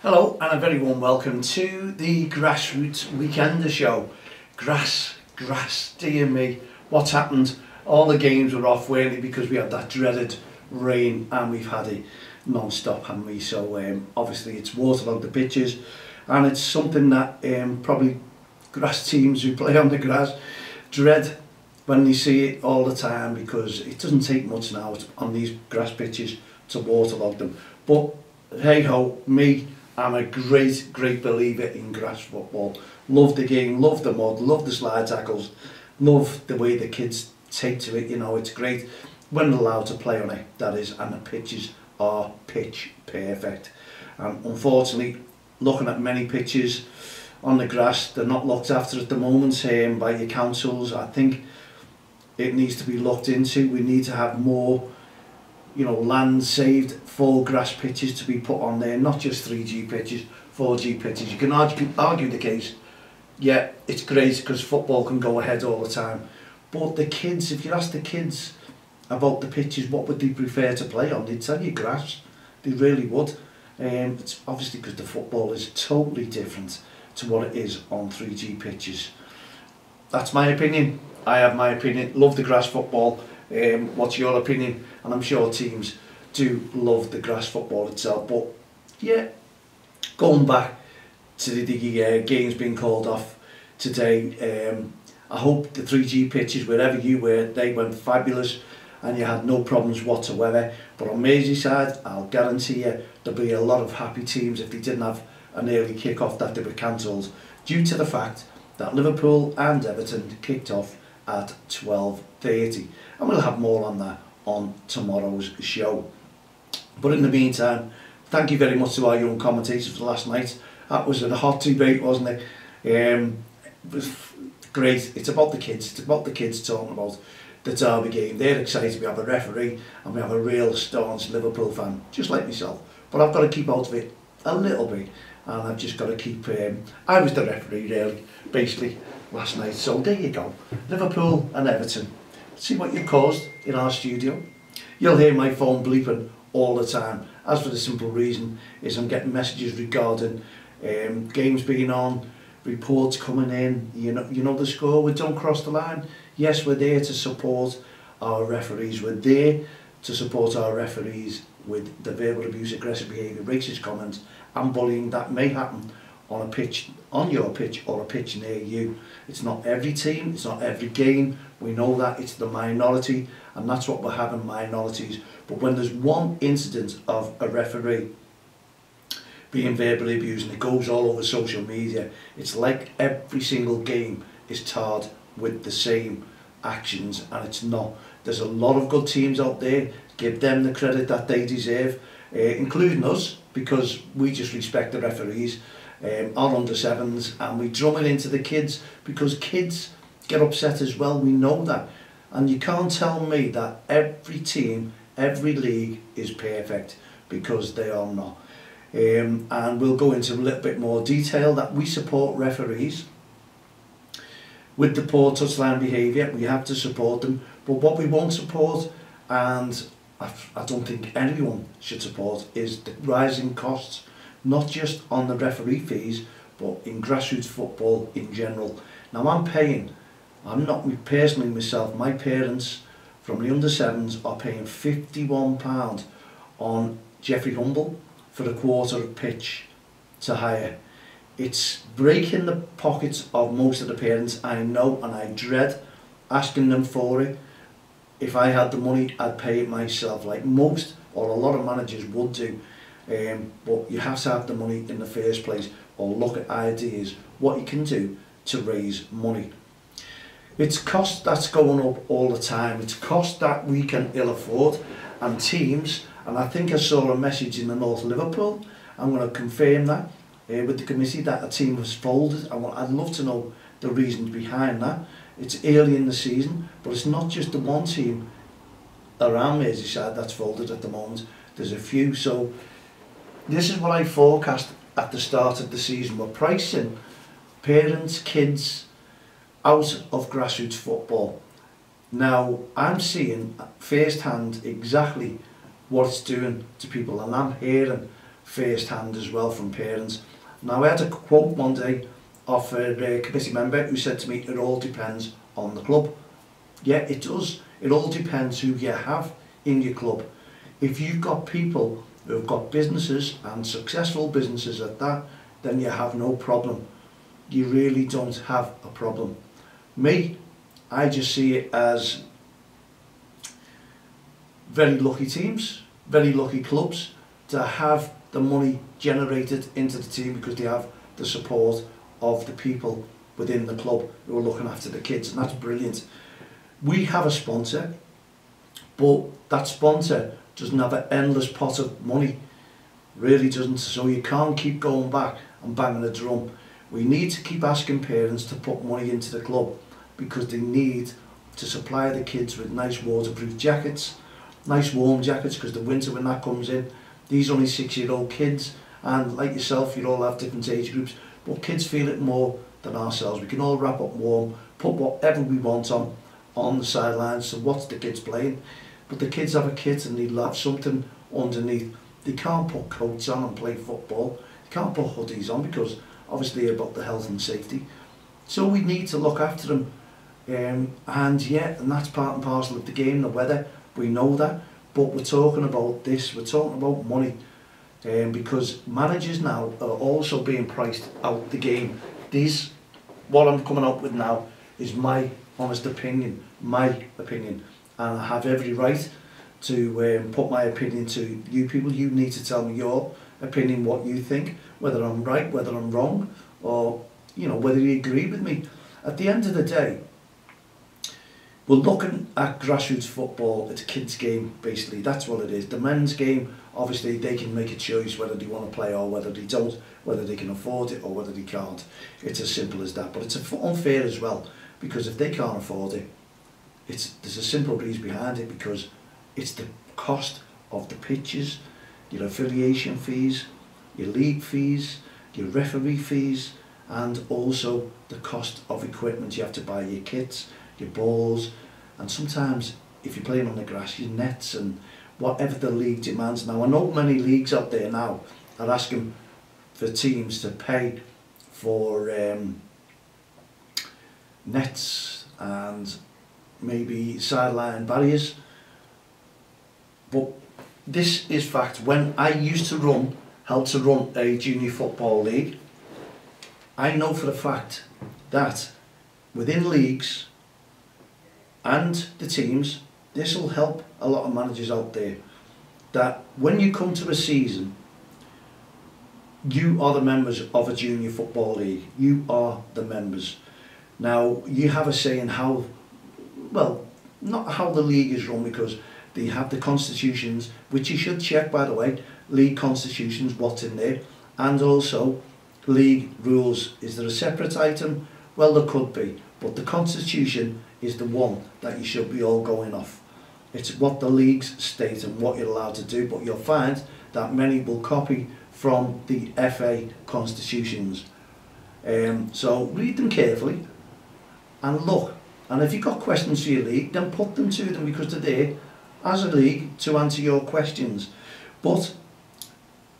Hello and a very warm welcome to the Grassroots Weekender show. Grass, dear me, what's happened? All the games were off, weren't they, because we had that dreaded rain and we've had it non-stop, haven't we? So obviously it's waterlogged the pitches, and it's something that probably grass teams who play on the grass dread when they see it all the time, because it doesn't take much now on these grass pitches to waterlog them. But hey ho, I'm a great believer in grass football. Love the game, love the mud, love the slide tackles, love the way the kids take to it. You know, it's great when they're allowed to play on it, that is, and the pitches are pitch perfect. Unfortunately, looking at many pitches on the grass, they're not looked after at the moment by your councils. I think it needs to be looked into. We need to have more, you know, land saved for grass pitches to be put on there, not just 3G pitches, 4G pitches. You can argue the case. Yeah, it's great because football can go ahead all the time. But the kids, if you ask the kids about the pitches, what would they prefer to play on? They'd tell you grass. They really would. It's obviously because the football is totally different to what it is on 3G pitches. That's my opinion. I have my opinion. Love the grass football. What's your opinion? And I'm sure teams do love the grass football itself. But yeah, going back to the games being called off today, I hope the 3G pitches, wherever you were, they went fabulous and you had no problems whatsoever. But on Merseyside, I'll guarantee you there'll be a lot of happy teams if they didn't have an early kick-off that they were cancelled, due to the fact that Liverpool and Everton kicked off at 12:30, and we'll have more on that on tomorrow's show. But in the meantime, thank you very much to our young commentators for last night. That was a hot debate, wasn't it? It was great. It's about the kids. It's about the kids talking about the derby game. They're excited. We have a referee and we have a real staunch Liverpool fan, just like myself. But I've got to keep out of it a little bit, and I've just got to keep... I was the referee, really, basically, last night. So there you go. Liverpool and Everton. See what you caused in our studio. You'll hear my phone bleeping all the time, as for the simple reason is I'm getting messages regarding games being on, reports coming in. You know the score. We don't cross the line. Yes, we're there to support our referees. We're there to support our referees with the verbal abuse, aggressive behaviour, racist comments and bullying that may happen on a pitch, on your pitch or a pitch near you. It's not every team, it's not every game. We know that it's the minority, and that's what we're having, minorities. But when there's one incident of a referee being verbally abused and it goes all over social media, it's like every single game is tarred with the same actions, and it's not. There's a lot of good teams out there. Give them the credit that they deserve, including us, because we just respect the referees, our under sevens, and we drum it into the kids because kids get upset as well. We know that, and you can't tell me that every team, every league is perfect, because they are not. And we'll go into a little bit more detail that we support referees with the poor touchline behaviour. We have to support them, but what we won't support, and I don't think anyone should support, is the rising costs, not just on the referee fees, but in grassroots football in general. Now I'm not personally myself, my parents from the under sevens are paying £51 on Jeffrey Humble for a quarter of pitch to hire. It's breaking the pockets of most of the parents, I know, and I dread asking them for it. If I had the money, I'd pay it myself, like most or a lot of managers would do. But you have to have the money in the first place, or look at ideas, what you can do to raise money. It's cost that's going up all the time. It's cost that we can ill afford, and teams, and I think I saw a message in the North Liverpool, I'm going to confirm that, with the committee, that a team was folded. I'd love to know the reasons behind that. It's early in the season, but it's not just the one team around Merseyside that's folded at the moment. There's a few. So this is what I forecast at the start of the season. We're pricing parents, kids out of grassroots football. Now I'm seeing firsthand exactly what it's doing to people, and I'm hearing first hand as well from parents. Now I had a quote one day of a committee member who said to me, it all depends on the club. Yeah, it does. It all depends who you have in your club. If you've got people who have got businesses and successful businesses at that, then you have no problem. You really don't have a problem. Me, I just see it as very lucky teams, very lucky clubs to have the money generated into the team because they have the support of the people within the club who are looking after the kids, and that's brilliant. We have a sponsor, but that sponsor doesn't have an endless pot of money, really doesn't, so you can't keep going back and banging the drum. We need to keep asking parents to put money into the club because they need to supply the kids with nice waterproof jackets, nice warm jackets, because the winter when that comes in, these only 6-year-old kids, and like yourself, you all have different age groups, but kids feel it more than ourselves. We can all wrap up warm, put whatever we want on the sidelines, so what's the kids playing? But the kids have a kit and they'll have something underneath. They can't put coats on and play football. They can't put hoodies on because obviously about the health and safety. So we need to look after them. And that's part and parcel of the game, the weather, we know that. But we're talking about this, we're talking about money. Because managers now are also being priced out the game. What I'm coming up with now is my honest opinion, and I have every right to put my opinion to you people. You need to tell me your opinion, what you think, whether I'm right, whether I'm wrong, or whether you agree with me. At the end of the day, we're looking at grassroots football. It's a kids' game, basically. That's what it is. The men's game, obviously, they can make a choice whether they want to play or whether they don't, whether they can afford it or whether they can't. It's as simple as that. But it's unfair as well, because if they can't afford it, there's a simple reason behind it, because it's the cost of the pitches, your affiliation fees, your league fees, your referee fees, and also the cost of equipment. You have to buy your kits, your balls, and sometimes if you're playing on the grass, your nets and whatever the league demands. Now I know many leagues out there now are asking for teams to pay for nets and maybe sideline barriers, but this is fact. When I used to help to run a junior football league, I know for a fact that within leagues and the teams, this will help a lot of managers out there, that when you come to a season, you are the members of a junior football league. You are the members. Now, you have a say in how, well, not how the league is run, because they have the constitutions, which you should check, by the way, league constitutions, what's in there, and also league rules. Is there a separate item? Well, there could be, but the constitution is the one that you should be all going off. It's what the leagues state and what you're allowed to do, but you'll find that many will copy from the FA constitutions. So read them carefully and look, and if you've got questions for your league, then put them to them, because they're there as a league to answer your questions. But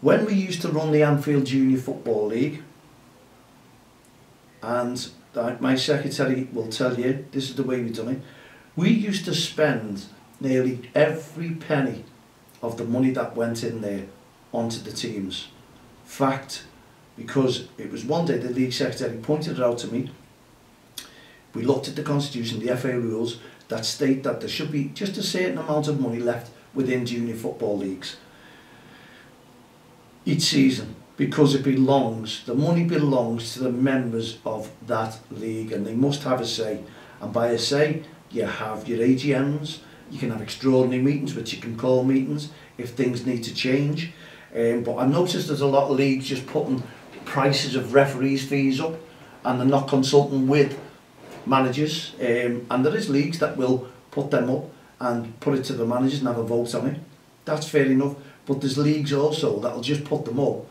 when we used to run the Anfield Junior Football League, and my secretary will tell you, this is the way we've done it, we used to spend nearly every penny of the money that went in there onto the teams. Fact, because it was one day the league secretary pointed it out to me. We looked at the constitution, the FA rules, that state that there should be just a certain amount of money left within junior football leagues each season, because it belongs, the money belongs to the members of that league, and they must have a say. And by a say, you have your AGMs, you can have extraordinary meetings, which you can call meetings if things need to change. But I noticed there's a lot of leagues just putting prices of referees' fees up, and they're not consulting with managers. And there is leagues that will put them up and put it to the managers and have a vote on it. That's fair enough. But there's leagues also that'll just put them up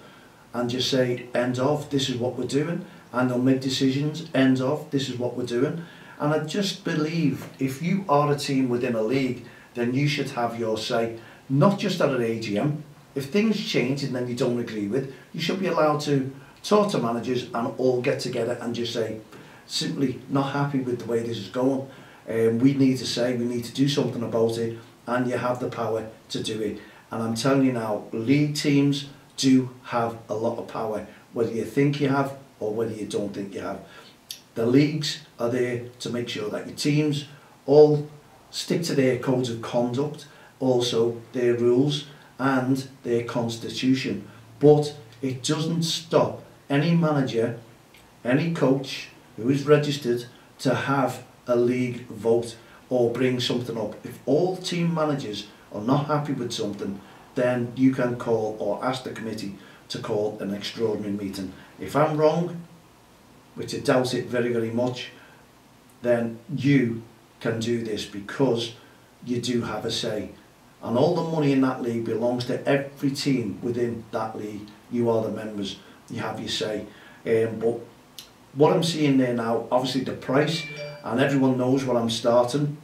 and just say, end of, this is what we're doing. And they'll make decisions, end of, this is what we're doing. And I just believe if you are a team within a league, then you should have your say, not just at an AGM, if things change and then you don't agree with, you should be allowed to talk to managers and all get together and just say, simply not happy with the way this is going. We need to do something about it, and you have the power to do it. And I'm telling you now, league teams do have a lot of power, whether you think you have or whether you don't think you have. The leagues are there to make sure that your teams all stick to their codes of conduct, also their rules and their constitution. But it doesn't stop any manager, any coach who is registered to have a league vote or bring something up. If all team managers are not happy with something, then you can call or ask the committee to call an extraordinary meeting. If I'm wrong, which I doubt it very, very much, then you can do this because you do have a say. And all the money in that league belongs to every team within that league. You are the members, you have your say. But what I'm seeing there now, obviously the price, and everyone knows what I'm starting,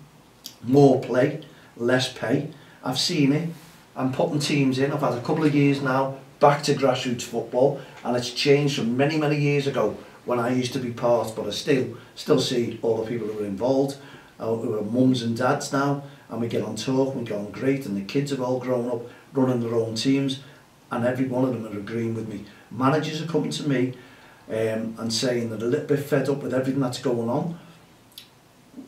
more play, less pay. I've seen it. I'm putting teams in. I've had a couple of years now back to grassroots football, and it's changed from many, many years ago when I used to be part, but I still see all the people who are involved, who are mums and dads now, and we get on talk, we get on great, and the kids have all grown up running their own teams, and every one of them are agreeing with me. Managers are coming to me and saying they're a little bit fed up with everything that's going on,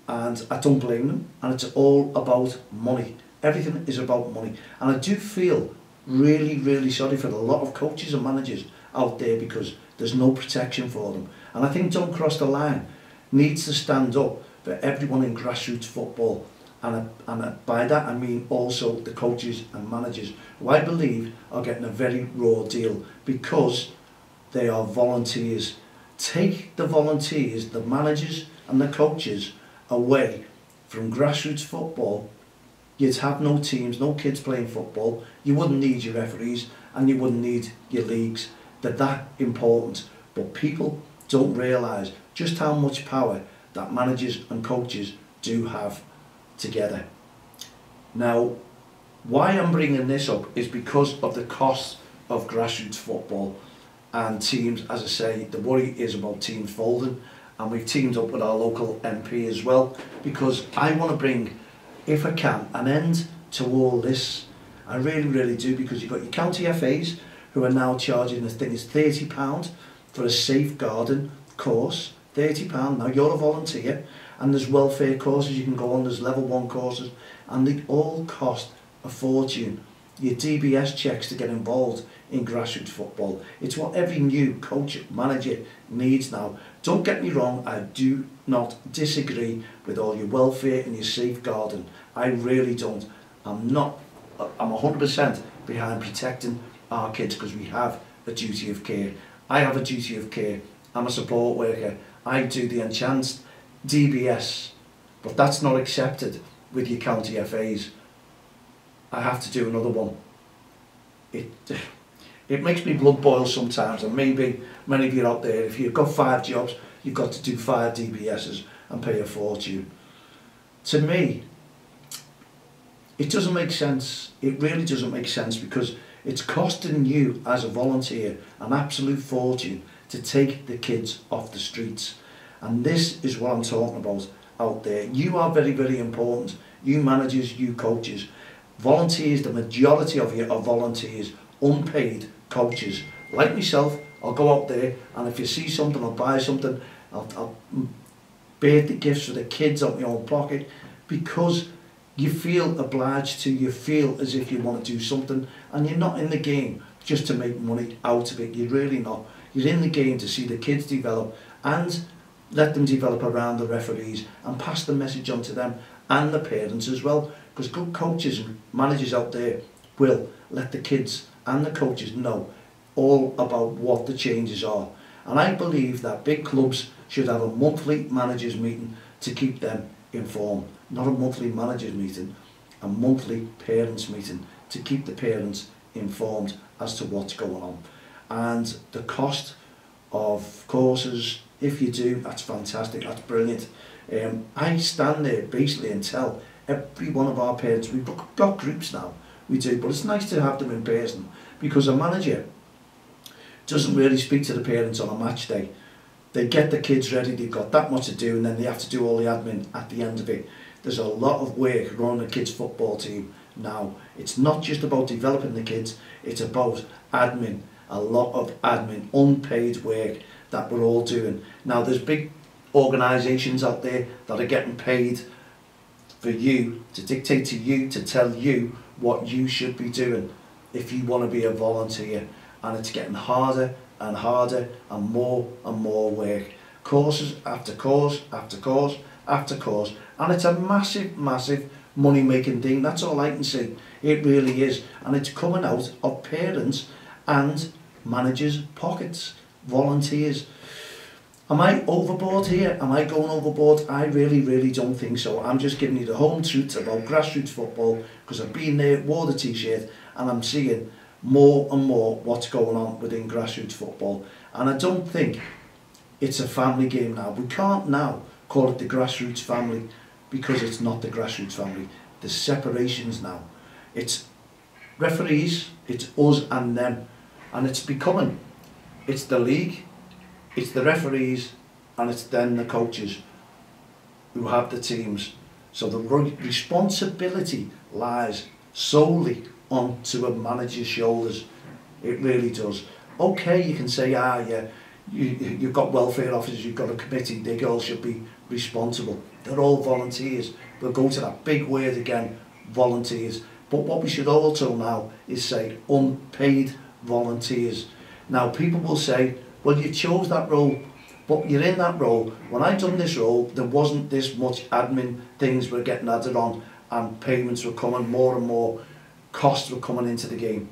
and I don't blame them, and it's all about money. Everything is about money, and I do feel really, really sorry for a lot of coaches and managers out there because there's no protection for them. And I think Don't Cross the Line needs to stand up for everyone in grassroots football, and by that I mean also the coaches and managers, who I believe are getting a very raw deal because they are volunteers. Take the volunteers, the managers and the coaches away from grassroots football, you'd have no teams, no kids playing football, you wouldn't need your referees and you wouldn't need your leagues. They're that important. But people don't realise just how much power that managers and coaches do have together. Now, why I'm bringing this up is because of the cost of grassroots football and teams. As I say, the worry is about teams folding, and we've teamed up with our local MP as well, because I want to bring, if I can, an end to all this. I really, really do, because you've got your county FAs who are now charging, I think it's £30 for a safeguarding course, £30. Now you're a volunteer, and there's welfare courses you can go on, there's level 1 courses, and they all cost a fortune. Your DBS checks to get involved in grassroots football. It's what every new coach, manager needs now. Don't get me wrong, I do not disagree with all your welfare and your safeguarding. I really don't. I'm 100% behind protecting our kids because we have a duty of care. I have a duty of care. I'm a support worker. I do the enhanced DBS, but that's not accepted with your county FAs. I have to do another one. It makes me blood boil sometimes, and maybe many of you out there, if you've got 5 jobs, you've got to do 5 DBSs and pay a fortune. To me, it doesn't make sense. It really doesn't make sense, because it's costing you as a volunteer an absolute fortune to take the kids off the streets. And this is what I'm talking about out there. You are very, very important. You managers, you coaches, volunteers, the majority of you are volunteers, unpaid coaches. Like myself, I'll go out there, and if you see something, I'll buy something. I'll birthday gifts for the kids out of my own pocket, because you feel obliged to, you feel as if you want to do something, and you're not in the game just to make money out of it. You're really not. You're in the game to see the kids develop and let them develop around the referees and pass the message on to them and the parents as well, because good coaches and managers out there will let the kids and the coaches know all about what the changes are. And I believe that big clubs should have a monthly managers meeting to keep them informed, not a monthly managers meeting, a monthly parents meeting to keep the parents informed as to what's going on. And the cost of courses, if you do, that's fantastic, that's brilliant. I stand there basically and tell every one of our parents, we've got groups now we do, but it's nice to have them in person, because a manager doesn't really speak to the parents on a match day. They get the kids ready, they've got that much to do, and then they have to do all the admin at the end of it. There's a lot of work running a kids football team now. It's not just about developing the kids, it's about admin, a lot of admin, unpaid work that we're all doing. Now there's big organisations out there that are getting paid for you, to dictate to you, to tell you what you should be doing if you want to be a volunteer, and it's getting harder and harder and more work. Courses after course after course after course, and it's a massive money making thing. That's all I can see. It really is, and it's coming out of parents and managers' pockets, volunteers. Am I overboard here? Am I going overboard? I really don't think so. I'm just giving you the home truth about grassroots football, because I've been there, wore the t-shirt, and I'm seeing more and more what's going on within grassroots football. And I don't think it's a family game now. We can't now call it the grassroots family, because it's not the grassroots family. There's separations now. It's referees, it's us and them. And it's the league, it's the referees, and it's then the coaches who have the teams. So the responsibility lies solely onto a manager's shoulders. It really does. Okay, you can say, yeah, you've got welfare officers, you've got a committee, they all should be responsible. They're all volunteers. We'll go to that big word again, volunteers. But what we should also now is say unpaid volunteers. Now people will say, well, you chose that role, but you're in that role. When I done this role, there wasn't this much admin things were getting added on, and payments were coming, more and more costs were coming into the game.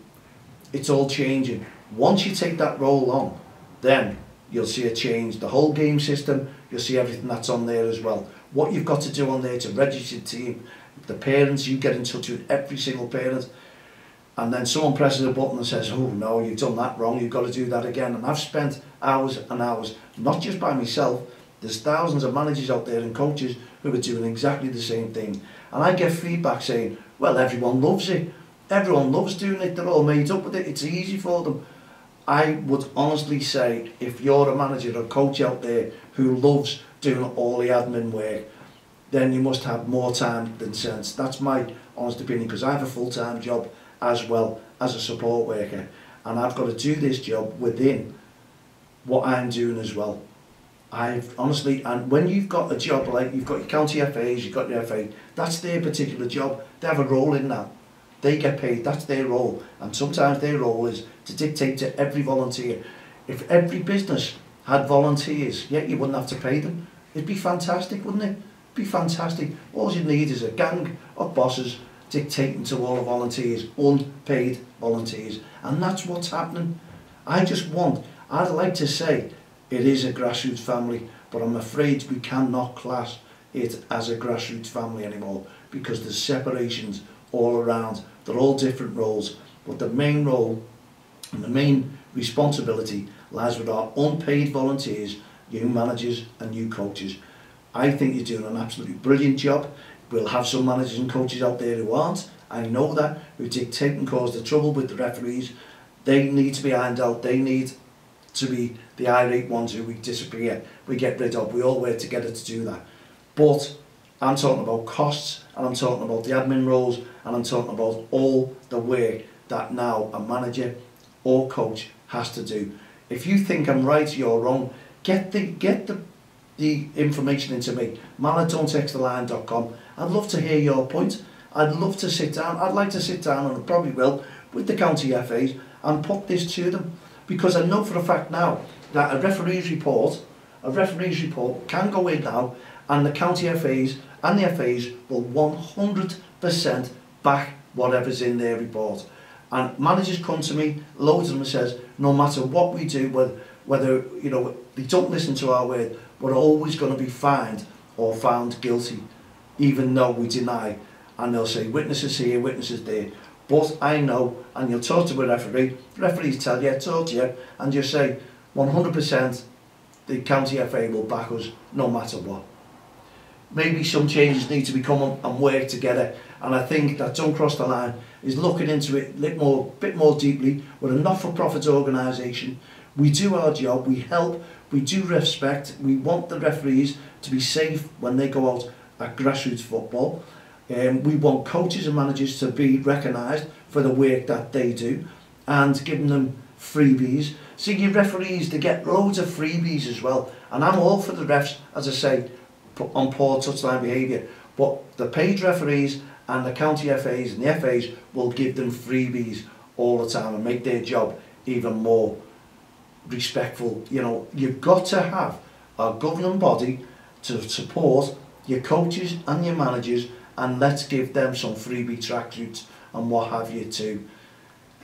It's all changing. Once you take that role on, then you'll see a change. The whole game system, you'll see everything that's on there as well. What you've got to do on there to register the team, the parents, you get in touch with every single parent, and then someone presses a button and says, oh no, you've done that wrong, you've got to do that again. And I've spent hours and hours, not just by myself, there's thousands of managers out there and coaches who are doing exactly the same thing. And I get feedback saying, well, everyone loves it. Everyone loves doing it, they're all made up with it, it's easy for them. I would honestly say, if you're a manager or a coach out there who loves doing all the admin work, then you must have more time than sense. That's my honest opinion, because I have a full-time job as well as a support worker, and I've got to do this job within what I'm doing as well. And when you've got a job like you've got your county FAs, you've got your FA, that's their particular job. They have a role in that. They get paid, that's their role. And sometimes their role is to dictate to every volunteer. If every business had volunteers, yeah, you wouldn't have to pay them. It'd be fantastic, wouldn't it? It'd be fantastic. All you need is a gang of bosses dictating to all the volunteers, unpaid volunteers. And that's what's happening. I'd like to say it is a grassroots family, but I'm afraid we cannot class it as a grassroots family anymore, because there's separations all around. They're all different roles, but the main role and the main responsibility lies with our unpaid volunteers, you managers and you coaches. I think you're doing an absolutely brilliant job. We'll have some managers and coaches out there who aren't. I know that, who dictate and cause the trouble with the referees. They need to be ironed out. They need to be the irate ones who we disappear, we get rid of. We all work together to do that. But I'm talking about costs, and I'm talking about the admin roles, and I'm talking about all the work that now a manager or coach has to do. If you think I'm right, you're wrong. Get the information into me, man@don'ttexttheline.com. I'd love to hear your point. I'd love to sit down. I'd like to sit down, and I probably will, with the county FAs and put this to them, because I know for a fact now that a referee's report can go in now, and the county FAs and the FAs will 100% back whatever's in their report. And managers come to me, loads of them, says, no matter what we do, whether you know they don't listen to our word, we're always going to be fined or found guilty, even though we deny. And they'll say witnesses here, witnesses there. But I know, and you'll talk to a referee, the referees talk to you, and you say 100% the county FA will back us no matter what. Maybe some changes need to be come and work together, and I think that Don't Cross the Line is looking into it a bit more deeply. We're a not-for-profit organisation. We do our job, we help, we do respect, we want the referees to be safe when they go out at grassroots football. We want coaches and managers to be recognised for the work that they do and giving them freebies. So your referees, they get loads of freebies as well. And I'm all for the refs, as I say, on poor touchline behaviour. But the paid referees and the county FAs and the FAs will give them freebies all the time and make their job even more respectful. You know, you've got to have a governing body to support your coaches and your managers, and let's give them some freebie tracksuits and what have you too.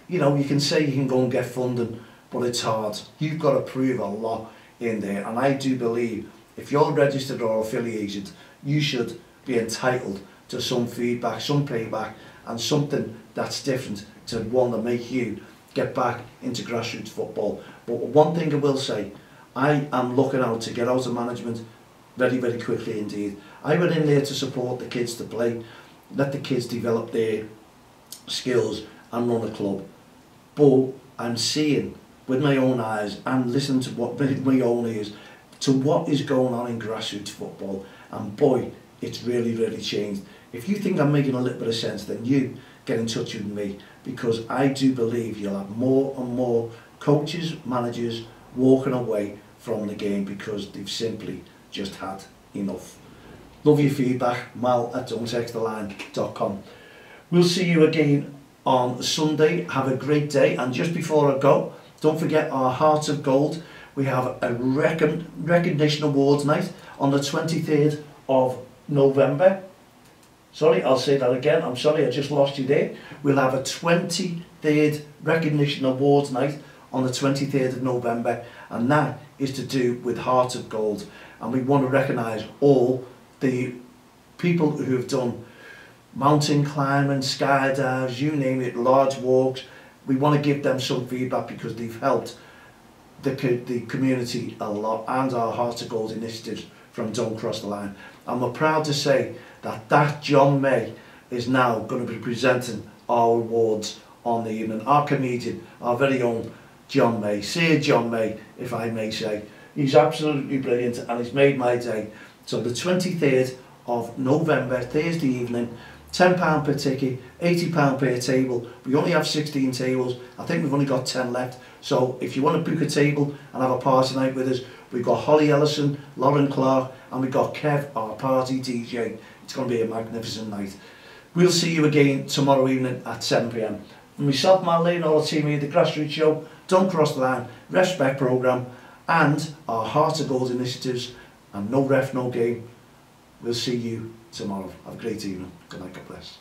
You know, you can say you can go and get funding, but it's hard. You've got to prove a lot in there, and I do believe if you're registered or affiliated, you should be entitled to some feedback, some payback, and something that's different to one that make you get back into grassroots football. But one thing I will say, I am looking out to get out of management very, very quickly indeed. I went in there to support the kids to play, let the kids develop their skills and run a club. But I'm seeing with my own eyes and listening to what my own ears to what is going on in grassroots football, and boy, it's really, really changed. If you think I'm making a little bit of sense, then you get in touch with me, because I do believe you'll have more and more coaches, managers walking away from the game because they've simply just had enough. Love your feedback, mal@don'ttexttheline.com. We'll see you again on Sunday. Have a great day, and just before I go, don't forget our Hearts of Gold. We have a recognition awards night on the 23rd of November. Sorry, I'll say that again. I'm sorry, I just lost you there. We'll have a 23rd recognition awards night on the 23rd of November, and that is to do with Hearts of Gold. And we want to recognise all the people who have done mountain climbing, skydives, you name it, large walks. We want to give them some feedback because they've helped the community a lot, and our Hearts of Gold initiatives from Don't Cross the Line. And we're proud to say that John May is now going to be presenting our awards on the evening. Our comedian, our very own John May, Sir John May, if I may say. He's absolutely brilliant and he's made my day. So the 23rd of November, Thursday evening, £10 per ticket, £80 per table. We only have 16 tables. I think we've only got 10 left. So if you want to book a table and have a party night with us, we've got Holly Ellison, Lauren Clark, and we've got Kev, our party DJ. It's going to be a magnificent night. We'll see you again tomorrow evening at 7 p.m. And myself, Mal Lane, all the team here, the Grassroots Show, Don't Cross the Line, Respect Programme, and our Heart of Gold initiatives, and No Ref, No Game. We'll see you tomorrow. Have a great evening. Good night, God bless.